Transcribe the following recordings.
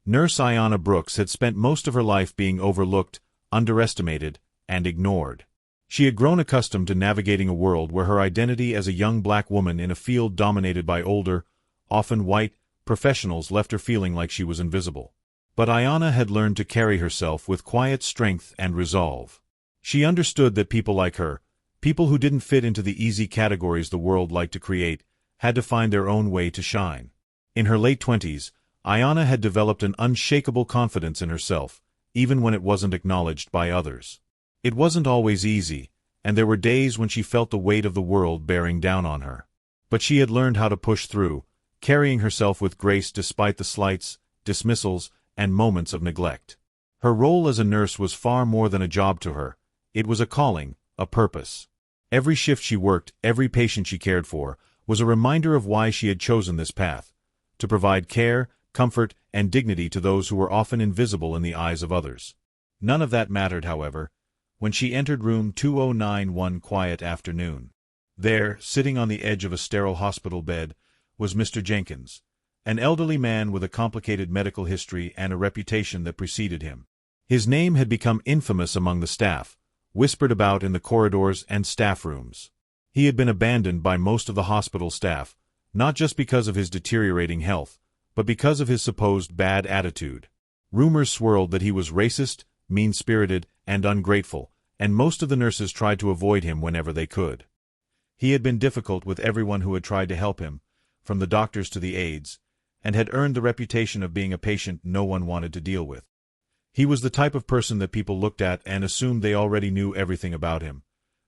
Nurse Ayana Brooks had spent most of her life being overlooked, underestimated, and ignored. She had grown accustomed to navigating a world where her identity as a young black woman in a field dominated by older, often white, professionals left her feeling like she was invisible. But Ayana had learned to carry herself with quiet strength and resolve. She understood that people like her, people who didn't fit into the easy categories the world liked to create, had to find their own way to shine. In her late 20s, Ayana had developed an unshakable confidence in herself, even when it wasn't acknowledged by others. It wasn't always easy, and there were days when she felt the weight of the world bearing down on her. But she had learned how to push through, carrying herself with grace despite the slights, dismissals, and moments of neglect. Her role as a nurse was far more than a job to her. It was a calling, a purpose. Every shift she worked, every patient she cared for, was a reminder of why she had chosen this path: to provide care, comfort, and dignity to those who were often invisible in the eyes of others. None of that mattered, however, when she entered room 209 one quiet afternoon. There, sitting on the edge of a sterile hospital bed, was Mr. Jenkins, an elderly man with a complicated medical history and a reputation that preceded him. His name had become infamous among the staff, whispered about in the corridors and staff rooms. He had been abandoned by most of the hospital staff, not just because of his deteriorating health, but because of his supposed bad attitude. Rumors swirled that he was racist, mean-spirited, and ungrateful, and most of the nurses tried to avoid him whenever they could. He had been difficult with everyone who had tried to help him, from the doctors to the aides, and had earned the reputation of being a patient no one wanted to deal with. He was the type of person that people looked at and assumed they already knew everything about him,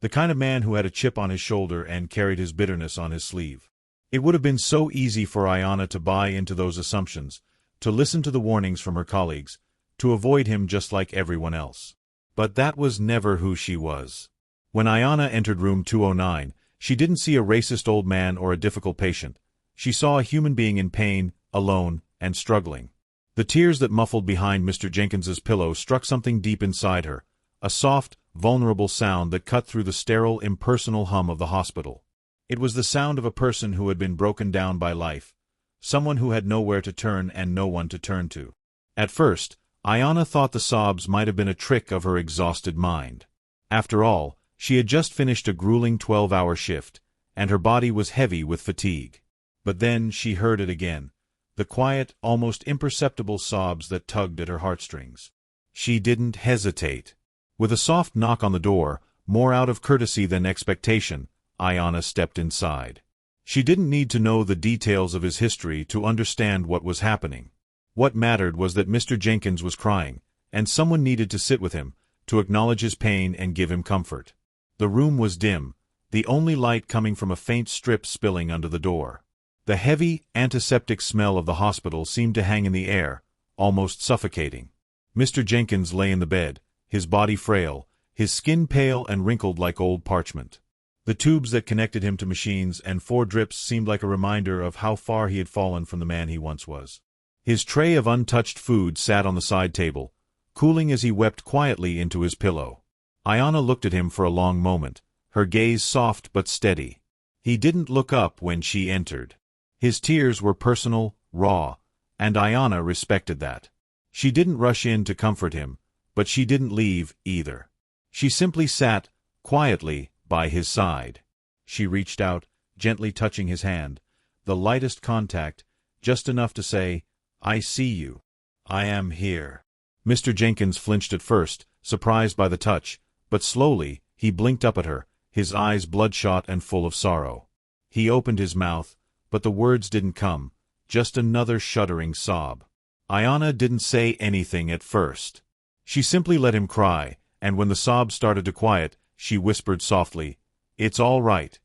the kind of man who had a chip on his shoulder and carried his bitterness on his sleeve. It would have been so easy for Ayana to buy into those assumptions, to listen to the warnings from her colleagues, to avoid him just like everyone else. But that was never who she was. When Ayana entered room 209, she didn't see a racist old man or a difficult patient. She saw a human being in pain, alone, and struggling. The tears that muffled behind Mr. Jenkins's pillow struck something deep inside her, a soft, vulnerable sound that cut through the sterile, impersonal hum of the hospital. It was the sound of a person who had been broken down by life, someone who had nowhere to turn and no one to turn to. At first, Ayana thought the sobs might have been a trick of her exhausted mind. After all, she had just finished a grueling 12-hour shift, and her body was heavy with fatigue. But then she heard it again, the quiet, almost imperceptible sobs that tugged at her heartstrings. She didn't hesitate. With a soft knock on the door, more out of courtesy than expectation, Ayana stepped inside. She didn't need to know the details of his history to understand what was happening. What mattered was that Mr. Jenkins was crying, and someone needed to sit with him, to acknowledge his pain and give him comfort. The room was dim, the only light coming from a faint strip spilling under the door. The heavy, antiseptic smell of the hospital seemed to hang in the air, almost suffocating. Mr. Jenkins lay in the bed, his body frail, his skin pale and wrinkled like old parchment. The tubes that connected him to machines and 4 drips seemed like a reminder of how far he had fallen from the man he once was. His tray of untouched food sat on the side table, cooling as he wept quietly into his pillow. Ayana looked at him for a long moment, her gaze soft but steady. He didn't look up when she entered. His tears were personal, raw, and Ayana respected that. She didn't rush in to comfort him, but she didn't leave either. She simply sat, quietly, by his side. She reached out, gently touching his hand, the lightest contact, just enough to say, "I see you. I am here." Mr. Jenkins flinched at first, surprised by the touch, but slowly, he blinked up at her, his eyes bloodshot and full of sorrow. He opened his mouth, but the words didn't come, just another shuddering sob. Ayana didn't say anything at first. She simply let him cry, and when the sobs started to quiet, she whispered softly, "It's all right."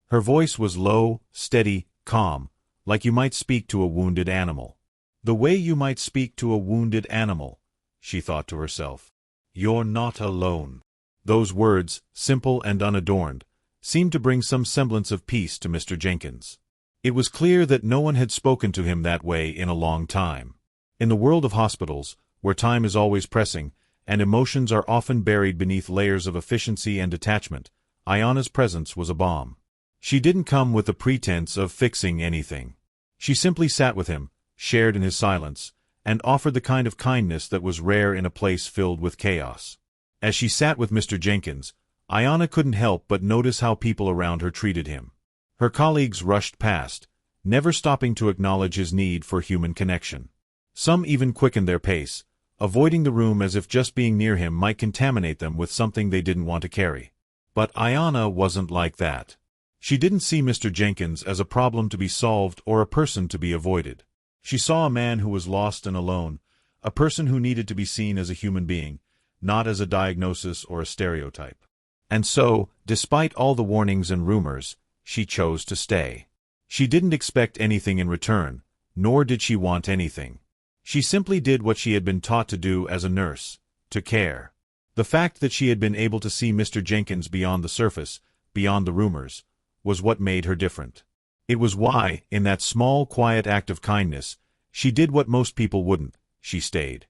Her voice was low, steady, calm, like you might speak to a wounded animal. The way you might speak to a wounded animal, she thought to herself. "You're not alone." Those words, simple and unadorned, seemed to bring some semblance of peace to Mr. Jenkins. It was clear that no one had spoken to him that way in a long time. In the world of hospitals, where time is always pressing, and emotions are often buried beneath layers of efficiency and detachment, Ayana's presence was a balm. She didn't come with the pretense of fixing anything. She simply sat with him, shared in his silence, and offered the kind of kindness that was rare in a place filled with chaos. As she sat with Mr. Jenkins, Ayana couldn't help but notice how people around her treated him. Her colleagues rushed past, never stopping to acknowledge his need for human connection. Some even quickened their pace, avoiding the room as if just being near him might contaminate them with something they didn't want to carry. But Ayana wasn't like that. She didn't see Mr. Jenkins as a problem to be solved or a person to be avoided. She saw a man who was lost and alone, a person who needed to be seen as a human being, not as a diagnosis or a stereotype. And so, despite all the warnings and rumors, she chose to stay. She didn't expect anything in return, nor did she want anything. She simply did what she had been taught to do as a nurse, to care. The fact that she had been able to see Mr. Jenkins beyond the surface, beyond the rumors, was what made her different. It was why, in that small, quiet act of kindness, she did what most people wouldn't: she stayed.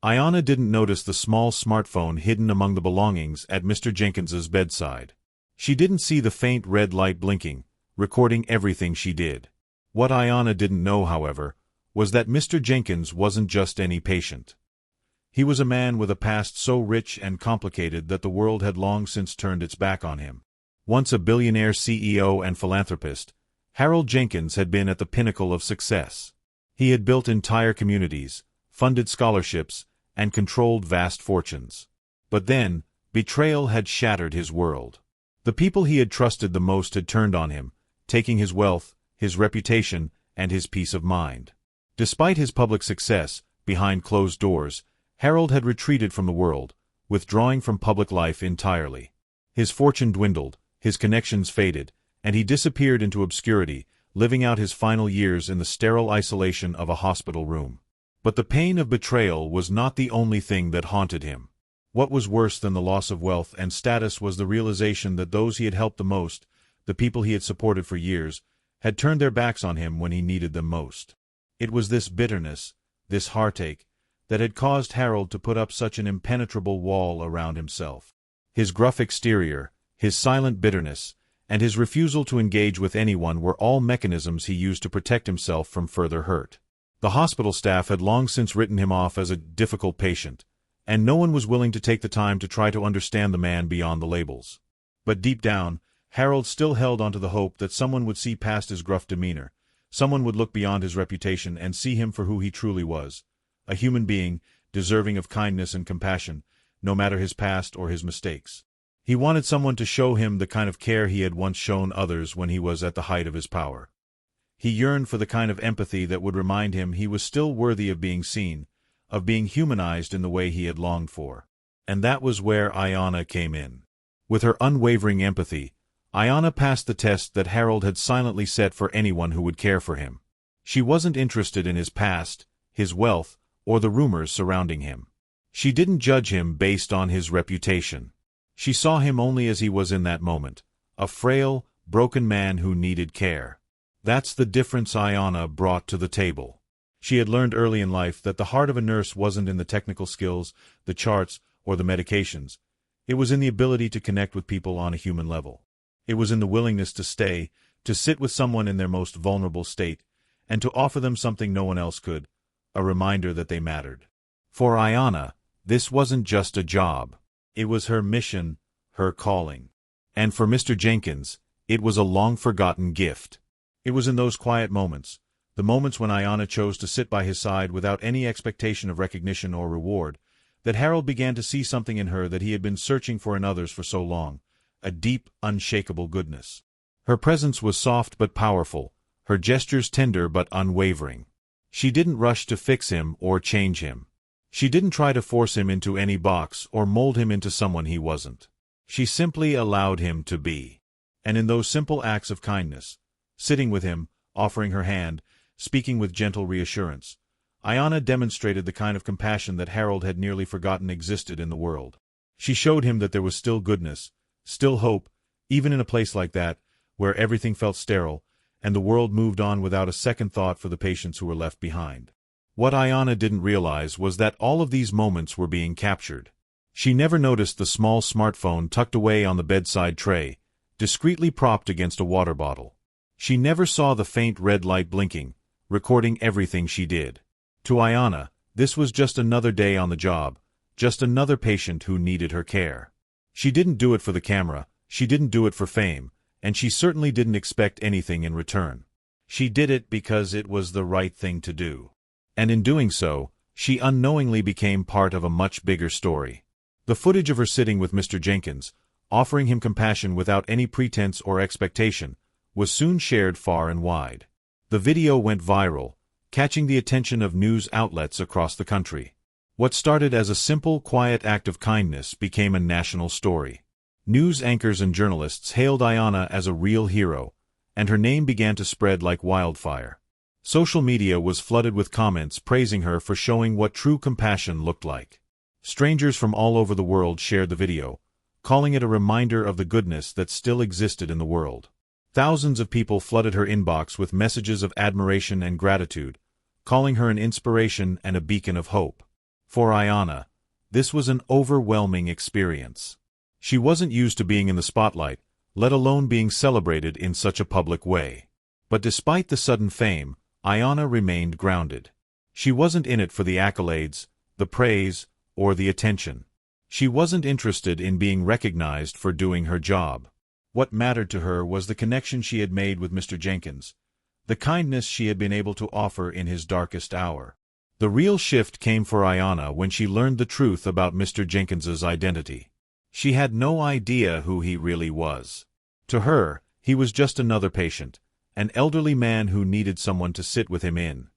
Ayana didn't notice the small smartphone hidden among the belongings at Mr. Jenkins's bedside. She didn't see the faint red light blinking, recording everything she did. What Ayana didn't know, however, was that Mr. Jenkins wasn't just any patient. He was a man with a past so rich and complicated that the world had long since turned its back on him. Once a billionaire CEO and philanthropist, Harold Jenkins had been at the pinnacle of success. He had built entire communities, funded scholarships, and controlled vast fortunes. But then, betrayal had shattered his world. The people he had trusted the most had turned on him, taking his wealth, his reputation, and his peace of mind. Despite his public success, behind closed doors, Harold had retreated from the world, withdrawing from public life entirely. His fortune dwindled, his connections faded, and he disappeared into obscurity, living out his final years in the sterile isolation of a hospital room. But the pain of betrayal was not the only thing that haunted him. What was worse than the loss of wealth and status was the realization that those he had helped the most, the people he had supported for years, had turned their backs on him when he needed them most. It was this bitterness, this heartache, that had caused Harold to put up such an impenetrable wall around himself. His gruff exterior, his silent bitterness, and his refusal to engage with anyone were all mechanisms he used to protect himself from further hurt. The hospital staff had long since written him off as a difficult patient, and no one was willing to take the time to try to understand the man beyond the labels. But deep down, Harold still held onto the hope that someone would see past his gruff demeanor, someone would look beyond his reputation and see him for who he truly was, a human being, deserving of kindness and compassion, no matter his past or his mistakes. He wanted someone to show him the kind of care he had once shown others when he was at the height of his power. He yearned for the kind of empathy that would remind him he was still worthy of being seen, of being humanized in the way he had longed for. And that was where Ayana came in. With her unwavering empathy, Ayana passed the test that Harold had silently set for anyone who would care for him. She wasn't interested in his past, his wealth, or the rumors surrounding him. She didn't judge him based on his reputation. She saw him only as he was in that moment, a frail, broken man who needed care. That's the difference Ayana brought to the table. She had learned early in life that the heart of a nurse wasn't in the technical skills, the charts, or the medications. It was in the ability to connect with people on a human level. It was in the willingness to stay, to sit with someone in their most vulnerable state, and to offer them something no one else could, a reminder that they mattered. For Ayana, this wasn't just a job. It was her mission, her calling. And for Mr. Jenkins, it was a long-forgotten gift. It was in those quiet moments, the moments when Ayana chose to sit by his side without any expectation of recognition or reward, that Harold began to see something in her that he had been searching for in others for so long, a deep, unshakable goodness. Her presence was soft but powerful, her gestures tender but unwavering. She didn't rush to fix him or change him. She didn't try to force him into any box or mold him into someone he wasn't. She simply allowed him to be. And in those simple acts of kindness, sitting with him, offering her hand, speaking with gentle reassurance, Ayana demonstrated the kind of compassion that Harold had nearly forgotten existed in the world. She showed him that there was still goodness, still hope, even in a place like that, where everything felt sterile, and the world moved on without a second thought for the patients who were left behind. What Ayana didn't realize was that all of these moments were being captured. She never noticed the small smartphone tucked away on the bedside tray, discreetly propped against a water bottle. She never saw the faint red light blinking, recording everything she did. To Ayana, This was just another day on the job, just another patient who needed her care. She didn't do it for the camera, she didn't do it for fame, and she certainly didn't expect anything in return. She did it because it was the right thing to do. And in doing so, she unknowingly became part of a much bigger story. The footage of her sitting with Mr. Jenkins, offering him compassion without any pretense or expectation, was soon shared far and wide. The video went viral, catching the attention of news outlets across the country. What started as a simple, quiet act of kindness became a national story. News anchors and journalists hailed Ayana as a real hero, and her name began to spread like wildfire. Social media was flooded with comments praising her for showing what true compassion looked like. Strangers from all over the world shared the video, calling it a reminder of the goodness that still existed in the world. Thousands of people flooded her inbox with messages of admiration and gratitude, calling her an inspiration and a beacon of hope. For Ayana, this was an overwhelming experience. She wasn't used to being in the spotlight, let alone being celebrated in such a public way. But despite the sudden fame, Ayana remained grounded. She wasn't in it for the accolades, the praise, or the attention. She wasn't interested in being recognized for doing her job. What mattered to her was the connection she had made with Mr. Jenkins, the kindness she had been able to offer in his darkest hour. The real shift came for Ayana when she learned the truth about Mr. Jenkins's identity. She had no idea who he really was. To her, he was just another patient, an elderly man who needed someone to sit with him in